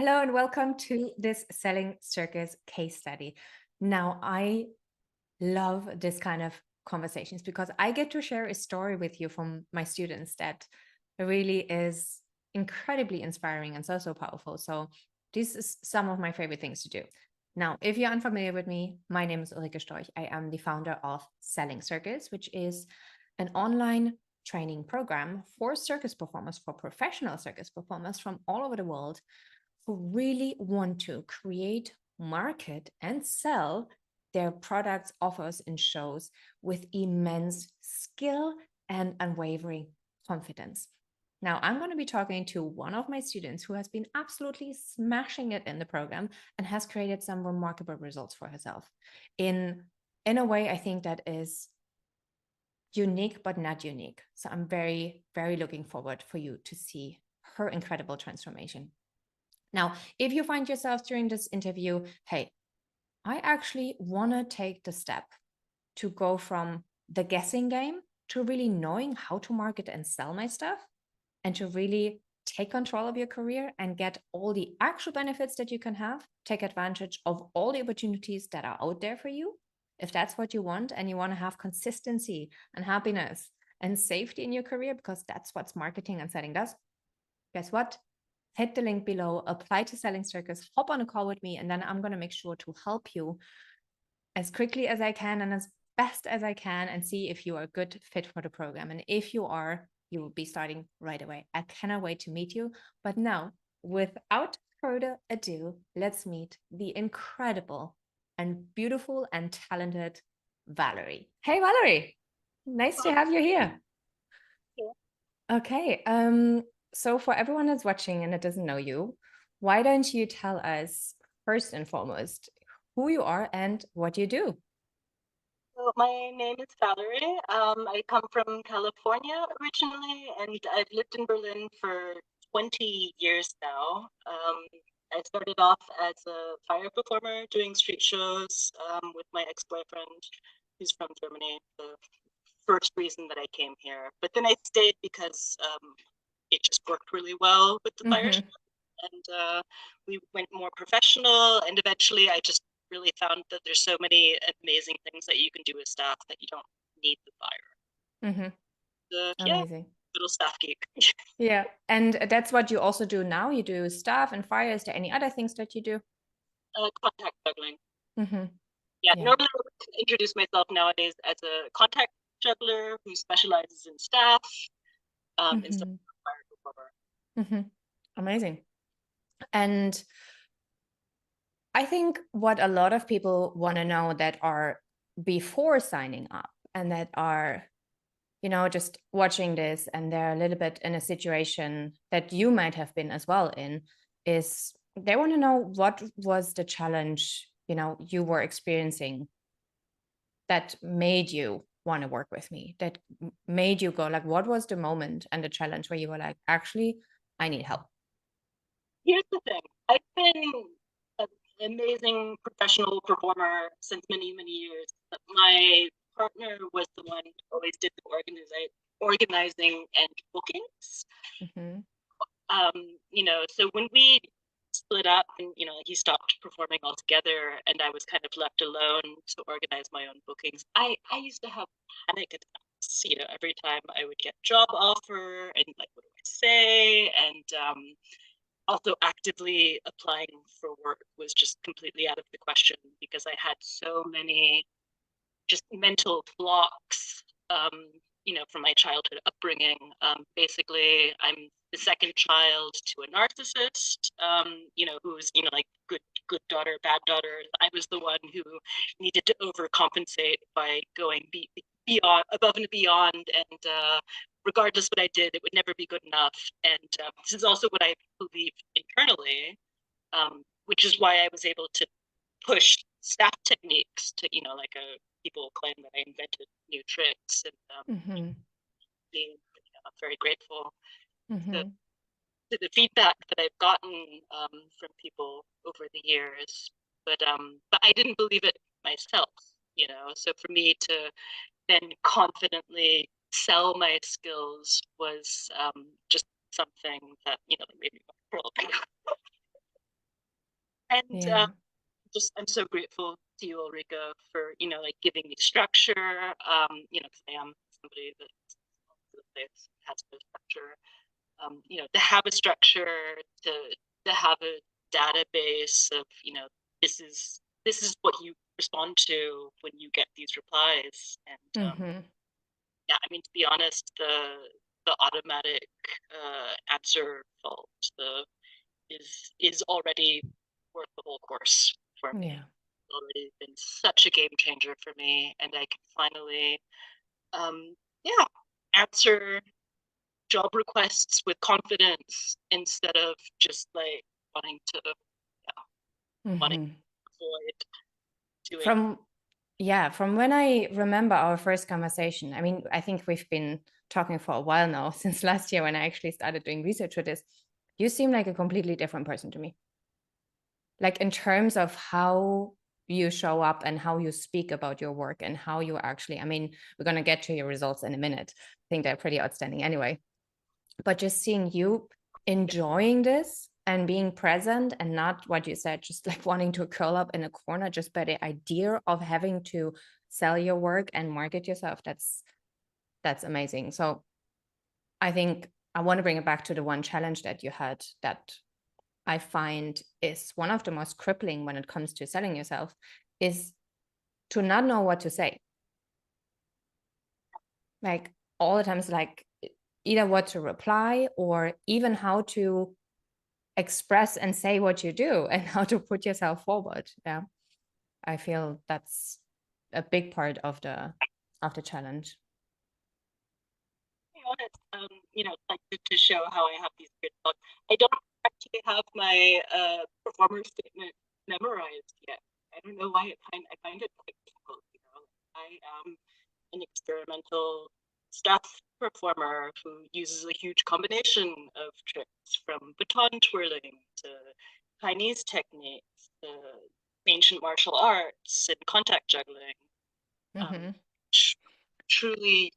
Hello and welcome to this Selling Circus case study. Now, I love this kind of conversations because I get to share a story with you from my students that really is incredibly inspiring and so powerful. So, this is some of my favorite things to do. Now, if you're unfamiliar with me, my name is Ulrike Storch. I am the founder of Selling Circus, which is an online training program for circus performers, for professional circus performers from all over the world who really want to create, market, and sell their products, offers, and shows with immense skill and unwavering confidence. Now, I'm going to be talking to one of my students who has been absolutely smashing it in the program and has created some remarkable results for herself in a way I think that is unique but not unique. So I'm very looking forward for you to see her incredible transformation. Now, if you find yourself during this interview, hey, I actually want to take the step to go from the guessing game to really knowing how to market and sell my stuff and to really take control of your career and get all the actual benefits that you can have, take advantage of all the opportunities that are out there for you. If that's what you want and you want to have consistency and happiness and safety in your career, because that's what marketing and selling does, guess what? Hit the link below, apply to Selling Circus, hop on a call with me, and then I'm going to make sure to help you as quickly as I can and as best as I can and see if you are a good fit for the program. And if you are, you will be starting right away. I cannot wait to meet you. But now, without further ado, let's meet the incredible and beautiful and talented Valerie. Hey, Valerie. Nice to have you here. Okay. So for everyone that's watching and that doesn't know you, why don't you tell us first and foremost who you are and what you do? So my name is Valerie. I come from California originally, and I've lived in Berlin for 20 years now. I started off as a fire performer doing street shows with my ex-boyfriend, who's from Germany, the first reason that I came here. But then I stayed because it just worked really well with the fire show. Mm-hmm. And we went more professional, and eventually I just really found that there's so many amazing things that you can do with staff that you don't need the fire. Mm-hmm. Yeah, Amazing. little staff geek. Yeah. And that's what you also do now. You do staff and fire. Is there any other things that you do? Contact juggling. Mm-hmm. Yeah, Yeah. normally I would introduce myself nowadays as a contact juggler who specializes in staff instead Mm-hmm. of a fire performer. Mm-hmm. Amazing. And I think what a lot of people want to know that are before signing up and that are, just watching this and they're a little bit in a situation that you might have been as well in, is they want to know what was the challenge, you were experiencing that made you want to work with me, that made you go like, what was the moment and the challenge where you were like, actually, I need help. Here's the thing. I've been an amazing professional performer since many years. But my partner was the one who always did the organizing and bookings. Mm-hmm. So when we split up and, he stopped performing altogether and I was kind of left alone to organize my own bookings, I used to have panic attacks, every time I would get job offer and like, what do I say? And also actively applying for work was just completely out of the question because I had so many just mental blocks, from my childhood upbringing. Basically, I'm the second child to a narcissist, who's, like good daughter, bad daughter. I was the one who needed to overcompensate by going beyond, above and beyond, and regardless what I did, it would never be good enough. And this is also what I believe internally, which is why I was able to push staff techniques to, people claim that I invented new tricks, and Mm-hmm. being very grateful to, Mm-hmm. to the feedback that I've gotten from people over the years. But I didn't believe it myself, So for me to then confidently sell my skills was just something that, made me more proud. And Yeah. just I'm so grateful to you, Ulrika, for like giving me structure. 'Cause I am somebody that has no structure. To have a structure, to have a database of this is what you respond to when you get these replies. And Mm-hmm. yeah, I mean, to be honest, the automatic answer fault is already worth the whole course for me. Yeah. It's already been such a game changer for me, and I can finally, yeah, answer job requests with confidence instead of just like wanting to, yeah, wanting Mm-hmm. to avoid doing. From from when I remember our first conversation, I mean, I think we've been talking for a while now, since last year when I actually started doing research for this. You seem like a completely different person to me. Like in terms of how you show up and how you speak about your work and how you actually, I mean, we're going to get to your results in a minute. I think they're pretty outstanding anyway. But just seeing you enjoying this and being present and not what you said, just like wanting to curl up in a corner just by the idea of having to sell your work and market yourself, that's amazing. So I think I want to bring it back to the one challenge that you had that I find is one of the most crippling when it comes to selling yourself, is to not know what to say. Like all the times, like either what to reply or even how to express and say what you do and how to put yourself forward. Yeah. I feel that's a big part of the challenge. Be honest, like to show how I have these great thoughts. I don't actually have my performer statement memorized yet. I don't know why I find it quite difficult. I am an experimental staff performer who uses a huge combination of tricks, from baton twirling to Chinese techniques to ancient martial arts and contact juggling. Mm-hmm. Truly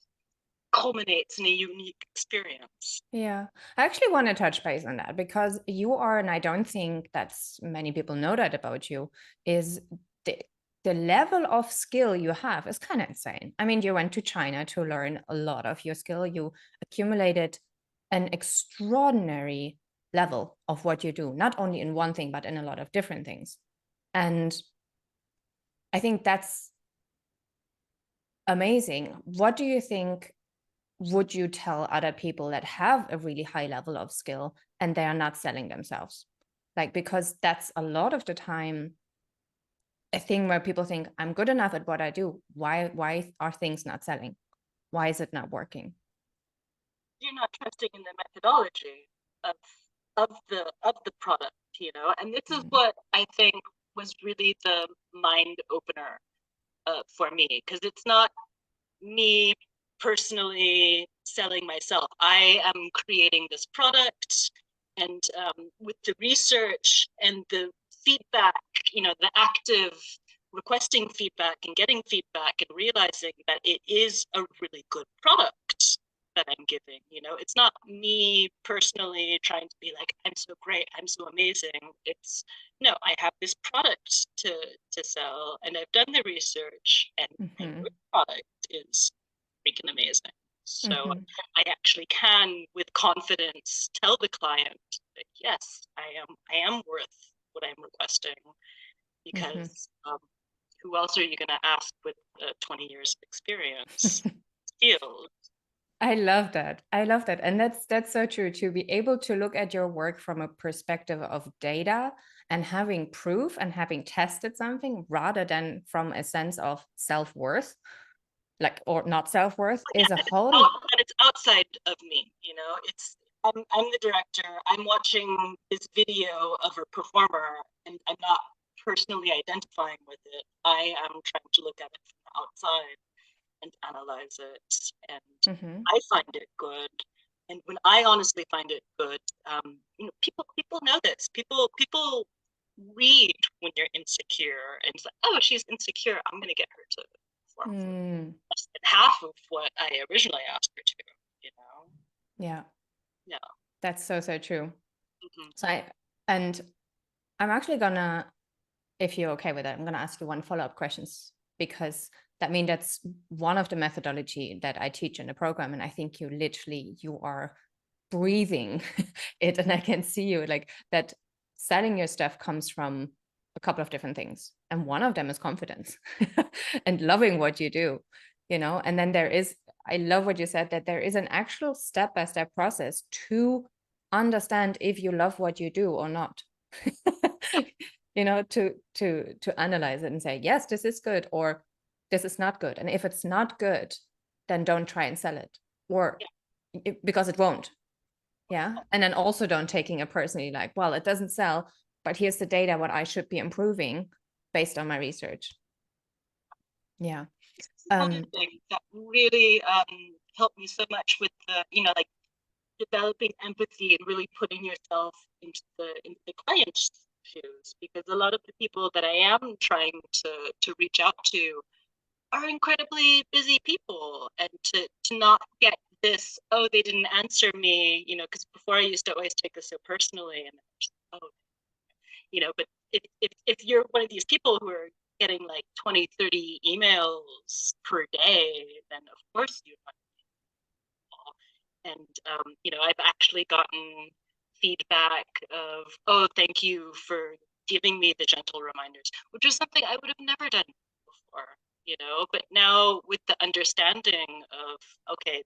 culminates in a unique experience. Yeah, I actually want to touch base on that because you are, and I don't think that's many people know that about you, is the the level of skill you have is kind of insane. I mean, you went to China to learn a lot of your skill. You accumulated an extraordinary level of what you do, not only in one thing, but in a lot of different things. And I think that's amazing. What do you think would you tell other people that have a really high level of skill and they are not selling themselves? Like, because that's a lot of the time a thing where people think, I'm good enough at what I do. Why are things not selling? Why is it not working? You're not trusting in the methodology of of the product, and this is Mm. what I think was really the mind opener for me, because it's not me personally selling myself. I am creating this product, and with the research and the feedback, the active requesting feedback and getting feedback and realizing that it is a really good product that I'm giving. It's not me personally trying to be like, I'm so great, I'm so amazing. It's no, I have this product to sell, and I've done the research, and Mm-hmm. your product is freaking amazing. So Mm-hmm. I actually can, with confidence, tell the client that yes, I am worth what I'm requesting, Mm-hmm. because who else are you going to ask with 20 years of experience field? I love that. I love that. And that's so true, to be able to look at your work from a perspective of data and having proof and having tested something rather than from a sense of self-worth, like, or not self-worth, Yeah, is a and whole. it's outside of me. It's I'm the director. I'm watching this video of a performer, and I'm not personally identifying with it. I am trying to look at it from the outside and analyze it, and Mm-hmm. I find it good. And when I honestly find it good, people know this. People read when you're insecure, and it's like, oh, she's insecure. I'm going to get her to perform for Mm, less than half of what I originally asked her to. You know? yeah, Yeah. that's so true. Mm-hmm. So and I'm actually gonna, if you're okay with it, I'm gonna ask you one follow-up questions, because that means that's one of the methodology that I teach in the program. And I think you are breathing it, and I can see you like that. Selling your stuff comes from a couple of different things, and one of them is confidence and loving what you do, and then I love what you said, that there is an actual step-by-step process to understand if you love what you do or not. To analyze it and say, yes, this is good, or this is not good. And if it's not good, then don't try and sell it, or because it won't. Yeah. And then also don't taking it personally, like, well, it doesn't sell, but here's the data, what I should be improving based on my research. Yeah. One thing that really helped me so much with the, like developing empathy and really putting yourself into the client's shoes, because a lot of the people that I am trying to reach out to are incredibly busy people, and to not get this, oh, they didn't answer me, because before I used to always take this so personally, and oh, but if you're one of these people who are getting like 20, 30 emails per day, then of course you're not. And I've actually gotten feedback of, oh, thank you for giving me the gentle reminders, which is something I would have never done before. But now with the understanding of, okay,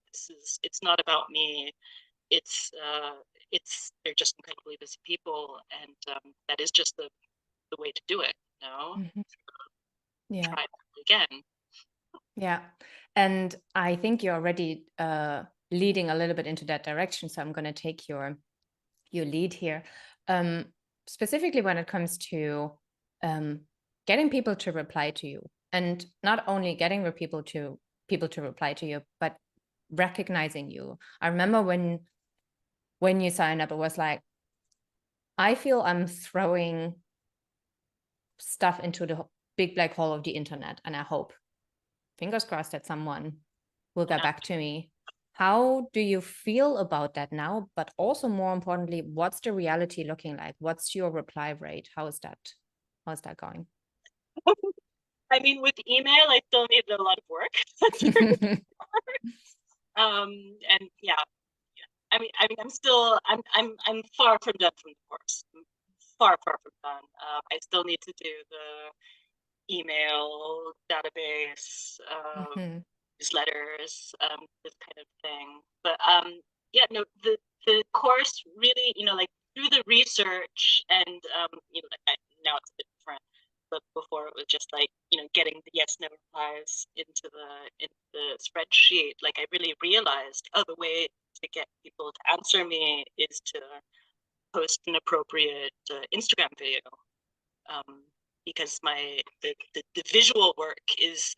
it's not about me, it's they're just incredibly busy people, and that is just the way to do it. Mhm. Yeah. Try it again. Yeah. And I think you're already leading a little bit into that direction. So I'm going to take your lead here. Specifically when it comes to getting people to reply to you, and not only getting people to reply to you, but recognizing you. I remember when you signed up, it was like, I feel I'm throwing stuff into the big black hole of the internet, and I hope, fingers crossed, that someone will get back to me. How do you feel about that now? But also, more importantly, what's the reality looking like? What's your reply rate? How is that going? I mean, with email, I still need a lot of work. And yeah, I mean, I'm far from done from the course. Far from done. I still need to do the email database, newsletters, this kind of thing. But yeah, no, the course really, like through the research and now it's a bit different. But before it was just like, getting the yes no replies into the spreadsheet. Like I really realized, oh, the way to get people to answer me is to post an appropriate Instagram video, because the visual work is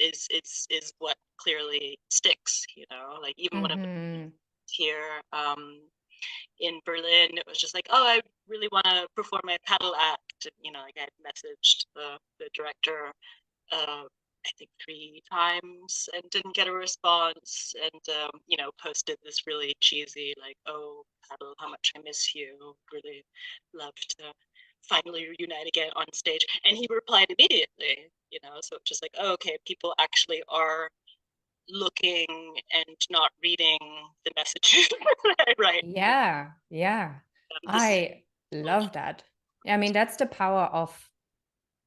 what clearly sticks. Like even when I'm here in Berlin, it was just like, oh, I really want to perform my paddle act. Like I messaged the director, I think 3 times and didn't get a response, and posted this really cheesy, like, oh, paddle, how much I miss you. Really love to finally reunite again on stage. And he replied immediately. So it's just like, oh, okay, people actually are looking and not reading the messages right. Yeah. I love that. I mean, that's the power of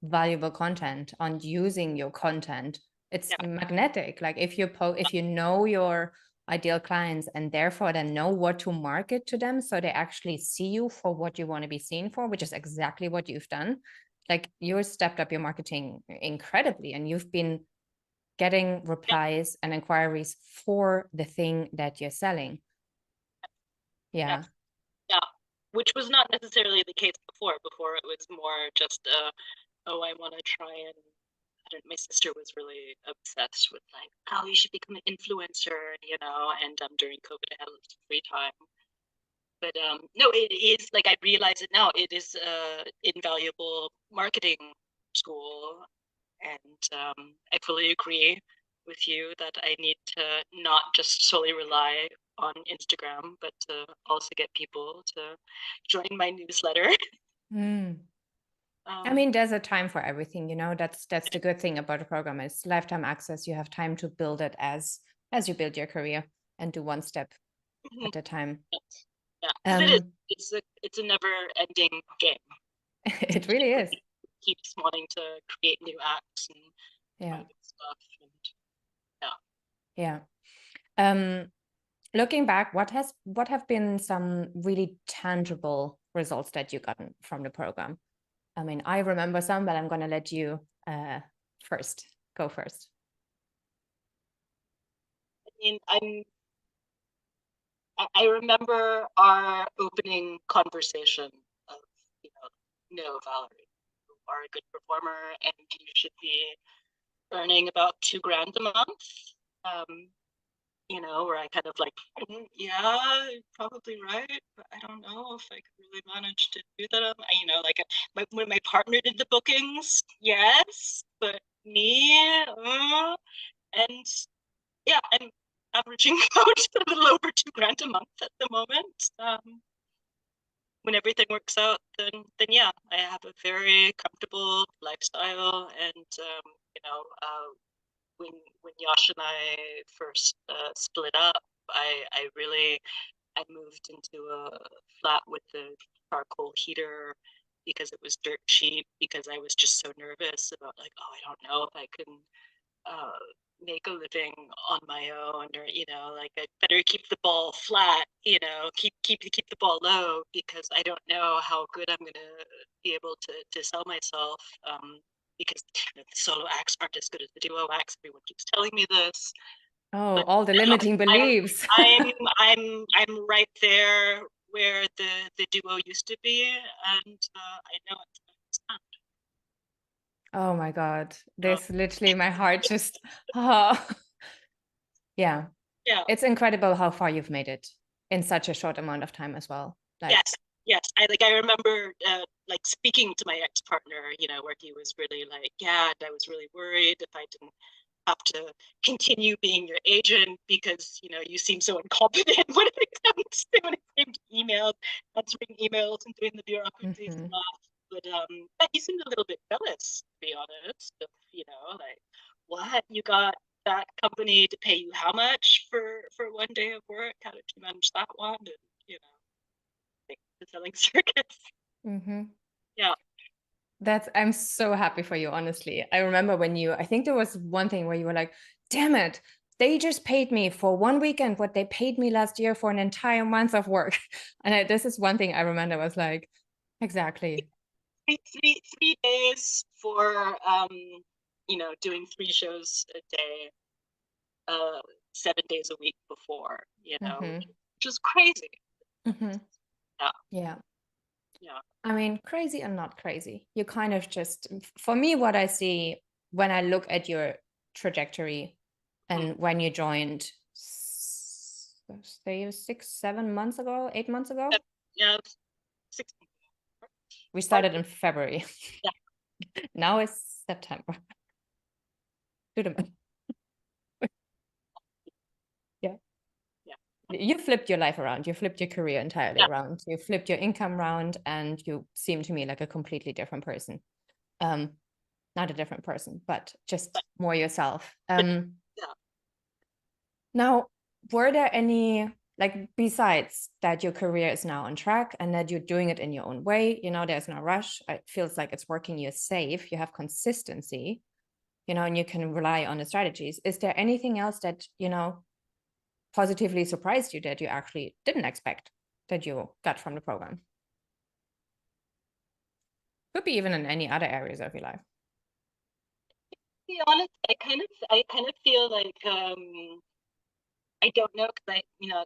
valuable content, on using your content. It's magnetic. Like if you know your ideal clients, and therefore then know what to market to them, so they actually see you for what you want to be seen for, which is exactly what you've done. Like you stepped up your marketing incredibly, and you've been getting replies and inquiries for the thing that you're selling. Yeah. Which was not necessarily the case before. Before it was more just oh, I want to try and, my sister was really obsessed with like, oh, you should become an influencer, and during COVID I had a little free time. But no, it is, like, I realize it now, it is invaluable marketing tool. And I fully agree with you that I need to not just solely rely on Instagram, but to also get people to join my newsletter. I mean, there's a time for everything, you know. That's the good thing about the program is lifetime access. You have time to build it as you build your career and do one step Mhm. at a time. Yeah, 'cause it is. It's a never-ending game. It really is. Keeps wanting to create new acts and Yeah. try new stuff, and yeah. Yeah. Looking back, what have been some really tangible results that you gotten from the program? I mean, I remember some, but I'm going to let you go first. I mean, I remember our opening conversation of, you know, no, Valerie, you are a good performer and you should be earning about $2,000 a month. You know, where I kind of like, yeah, you're probably right, but I don't know if I could really manage to do that. You know, like when my partner did the bookings, yes, but me, and yeah, I'm averaging out a little over $2,000 a month at the moment. When everything works out, then yeah, I have a very comfortable lifestyle, and you know, when Yash and I first split up, I really I moved into a flat with a charcoal heater because it was dirt cheap, because I was just so nervous about like, oh, I don't know if I can uh, make a living on my own, or you know, like I better keep the ball flat, you know, keep the ball low, because I don't know how good I'm gonna be able to sell myself. Because the solo acts aren't as good as the duo acts. Everyone keeps telling me this. Oh, But all the limiting beliefs. I'm right there where the duo used to be, and I know it's not. Oh my God. So, This literally my heart just oh. Yeah. yeah. It's incredible how far you've made it in such a short amount of time as well. Like, Yes. I remember like speaking to my ex-partner, you know, where he was really like, yeah, I was really worried if I didn't have to continue being your agent because, you know, you seem so incompetent when it came to emails, answering emails and doing the bureaucracy stuff. But he seemed a little bit jealous, to be honest, of, you know, like, what, you got that company to pay you how much for one day of work? How did you manage that one? And, you know, like the Selling Circus. Yeah. I'm so happy for you, honestly. I remember I think there was one thing where you were like, damn it, they just paid me for one weekend what they paid me last year for an entire month of work. And this is one thing I remember was like, exactly. Three days for you know, doing 3 shows a day, 7 days a week before, you know, which is crazy. Yeah. Yeah. I mean, crazy and not crazy. You kind of just, for me, what I see when I look at your trajectory and when you joined, say 6, 7 months ago, 8 months ago, Yeah. 16. we started in February. Yeah. Now it's September. Do the math. Yeah. Yeah. You flipped your life around. You flipped your career entirely Yeah. around. You flipped your income around, and you seem to me like a completely different person. Not a different person, but just more yourself. Yeah. Now, were there any, like, besides that your career is now on track and that you're doing it in your own way, you know, there's no rush. It feels like it's working, you're safe, you have consistency, you know, and you can rely on the strategies. Is there anything else that, you know, positively surprised you that you actually didn't expect that you got from the program? Could be even in any other areas of your life. To be honest, I kind of feel like I don't know, because you know,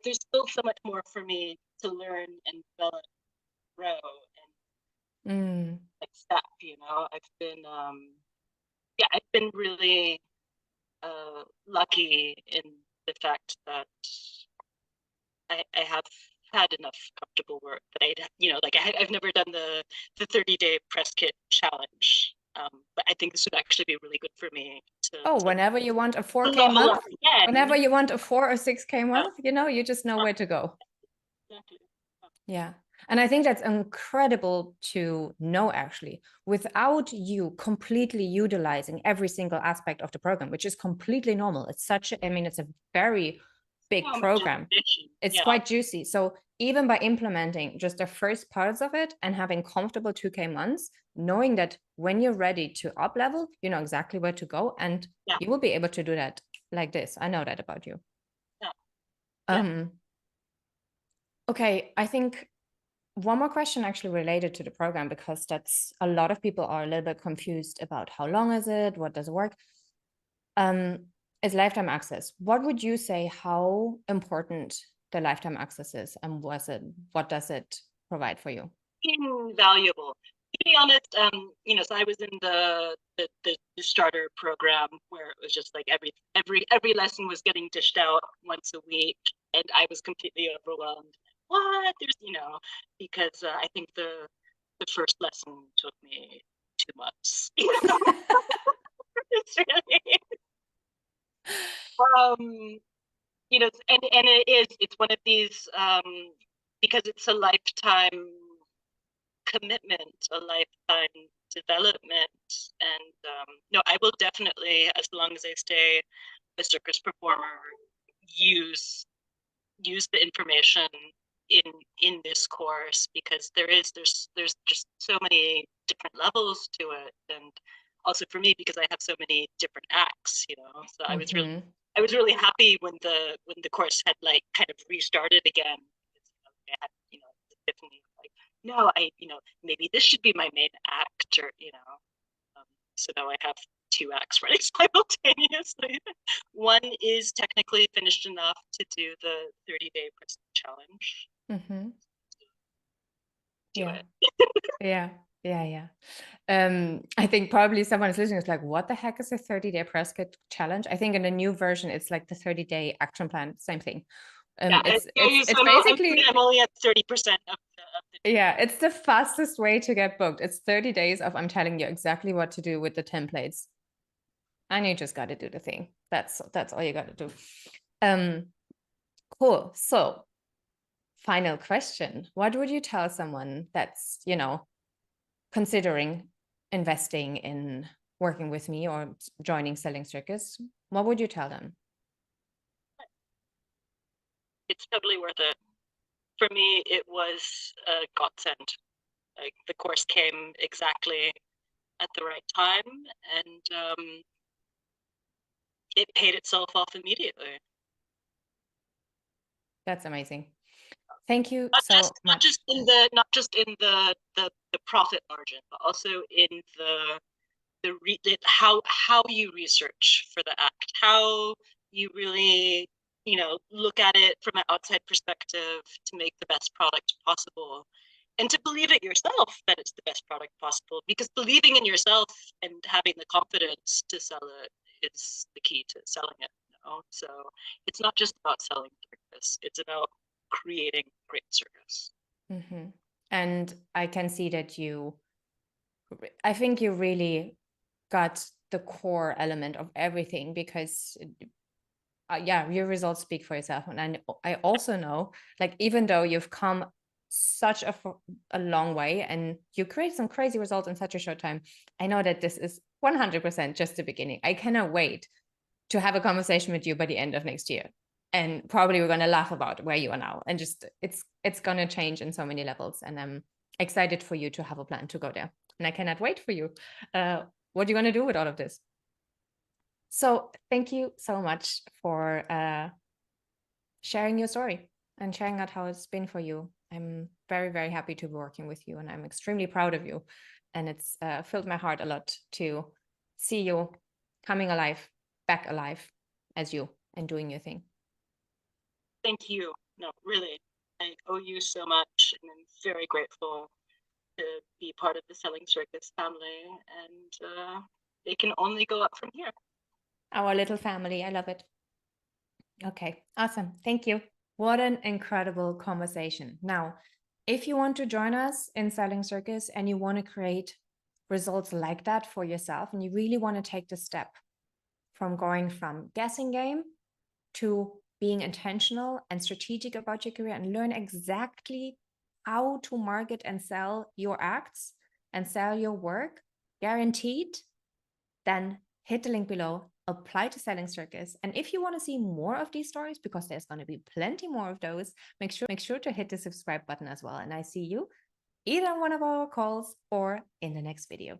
there's still so much more for me to learn and develop, grow, and accept. You know, I've been really lucky in the fact that I have had enough comfortable work that you know, like I've never done the 30-day press kit challenge. But I think this would actually be really good for me to Whenever you want a 4K level month, up again. whenever you want a 4 or 6K month, you know, you just know where to go. Exactly. Yeah. And I think that's incredible to know, actually, without you completely utilizing every single aspect of the program, which is completely normal. It's such a, I mean, it's a very big So much program. information. It's Yeah. quite juicy. So even by implementing just the first parts of it and having comfortable 2K months, knowing that when you're ready to up level, you know exactly where to go, and Yeah. you will be able to do that like this. I know that about you. Yeah. Okay, I think one more question actually related to the program, because that's a lot of people are a little bit confused about how long is it, what does it work, is lifetime access. What would you say, how important the lifetime access is, and what does it provide for you? Invaluable. To be honest, so I was in the starter program where it was just like every lesson was getting dished out once a week, and I was completely overwhelmed. What? There's, because I think the first lesson took me 2 months. It's really, and it's one of these, because it's a lifetime commitment, a lifetime development. And no, I will definitely, as long as I stay a circus performer, use the information in this course, because there's just so many different levels to it. And also for me, because I have so many different acts, so I was really happy when the course had like kind of restarted again. I had, epiphany, like, no, maybe this should be my main act, or, so now I have 2 acts running simultaneously. One is technically finished enough to do the 30-day press challenge. Do it. Yeah. I think probably someone is listening is like, what the heck is a 30-day press kit challenge? I think in the new version, it's like the 30-day action plan, same thing. It's basically, I'm only at 30% of the yeah, it's the fastest way to get booked. It's 30 days of I'm telling you exactly what to do with the templates, and you just got to do the thing. That's all you got to do. Cool. So final question, what would you tell someone that's, considering investing in working with me or joining Selling Circus? What would you tell them? It's totally worth it. For me, it was a godsend. Like, the course came exactly at the right time, and it paid itself off immediately. That's amazing. Thank you Not much. Not just in the profit margin, but also in how you research for the act, how you really, look at it from an outside perspective to make the best product possible, and to believe it yourself that it's the best product possible, because believing in yourself and having the confidence to sell it is the key to selling it. So it's not just about selling circus, it's about creating great circus. And I can see that I think you really got the core element of everything, because your results speak for yourself. And I also know, like, even though you've come such a long way and you create some crazy results in such a short time, I know that this is 100% just the beginning. I cannot wait to have a conversation with you by the end of next year, and probably we're going to laugh about where you are now, and just it's going to change in so many levels, and I'm excited for you to have a plan to go there, and I cannot wait for you. What are you going to do with all of this? So thank you so much for sharing your story and sharing out how it's been for you. I'm very, very happy to be working with you, and I'm extremely proud of you. And it's filled my heart a lot to see you coming back alive as you, and doing your thing. Thank you. No, really, I owe you so much, and I'm very grateful to be part of the Selling Circus family, and it can only go up from here. Our little family. I love it. Okay, awesome. Thank you. What an incredible conversation. Now, if you want to join us in Selling Circus and you want to create results like that for yourself, and you really want to take the step from going from guessing game to being intentional and strategic about your career and learn exactly how to market and sell your acts and sell your work, guaranteed, then hit the link below, apply to Selling Circus. And if you want to see more of these stories, because there's going to be plenty more of those, make sure to hit the subscribe button as well. And I see you either on one of our calls or in the next video.